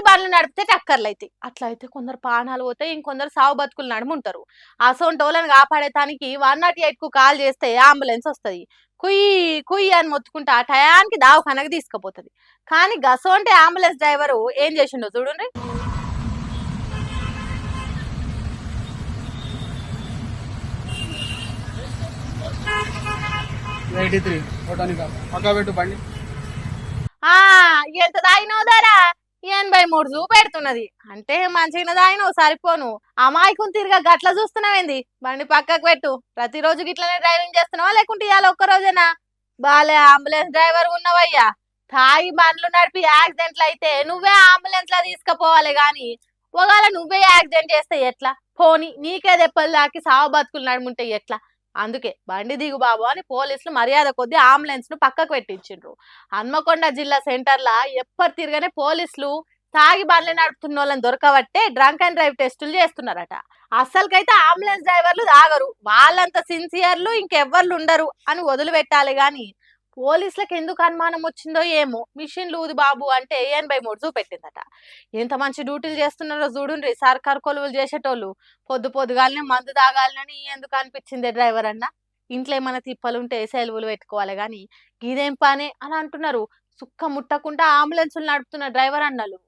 బండ్లు నడిపితే టక్కర్లు అయితాయి. అట్లా అయితే కొందరు ప్రాణాలు పోతాయి, ఇంకొందరు సావు బతుకులు నడుముంటారు. అసొంటోళ్ళని కాపాడేటానికి 108కు కాల్ చేస్తే అంబులెన్స్ వస్తది. కుయ్ కుయ్ అని మొత్తుకుంటా ఆ టయానికి దవాఖానకి తీసుకుపోతది. కానీ గసొంటి అంబులెన్స్ డ్రైవరు ఏం చేసిండో చూడుండ్రి. 83 బొటానికా పక్కా పెట్టు బండి. ఆ ఎంత తాగినావు ధరా 83 చూపెడుతున్నది. అంటే మంచిగా తాగినావు సరిపోను. అమాయకుని తిరిగా గట్ల చూస్తున్నావేంది? బండి పక్కకు పెట్టు. ప్రతిరోజు గిట్లనే డ్రైవింగ్ చేస్తున్నావా లేకుంటే ఇవాళ ఒక్క రోజేనా? బాలే అంబులెన్స్ డ్రైవర్ ఉన్నవయ్యా. తాగి బండ్లు నడిపి యాక్సిడెంట్లు అయితే నువ్వే అంబులెన్స్ లా తీసుకుపోవాలి గాని ఒకవేళ నువ్వే యాక్సిడెంట్ చేస్తే ఎట్లా? పోనీ నీకే దెబ్బలు తాకి సావు బతుకులు నడుముంటే ఎట్లా? అందుకే బండి దిగు బాబు అని పోలీసులు మర్యాద కొద్దీ అంబులెన్స్ ను పక్కకు పెట్టించిండ్రు. హన్మకొండ జిల్లా సెంటర్లా ఎప్పటి తిరగనే పోలీసులు తాగి బండ్లు నడుపుతున్న వాళ్ళని దొరకబట్టే డ్రంక్ అండ్ డ్రైవ్ టెస్టులు చేస్తున్నారట. అసలుకైతే అంబులెన్స్ డ్రైవర్లు తాగరు, వాళ్ళంత సిన్సియర్లు ఇంకెవ్వర్లు ఉండరు అని వదిలిపెట్టాలి గాని పోలీసులకు ఎందుకు అనుమానం వచ్చిందో ఏమో మిషన్ లూది బాబు అంటే 83 చూపెట్టిందట. ఎంత మంచి డ్యూటీలు చేస్తున్నారో చూడుండ్రి సర్కారు కొలువులు చేసేటోళ్ళు. పొద్దుగాలనే మందు తాగాలని ఎందుకు అనిపించింది డ్రైవర్ అన్న? ఇంట్లో ఏమైనా తిప్పలుంటే సెలవులు పెట్టుకోవాలి గాని ఇదేం పని అని అంటున్నారు. సుక్క ముట్టకుండా అంబులెన్సులు నడుపుతున్న డ్రైవర్ అన్నలు.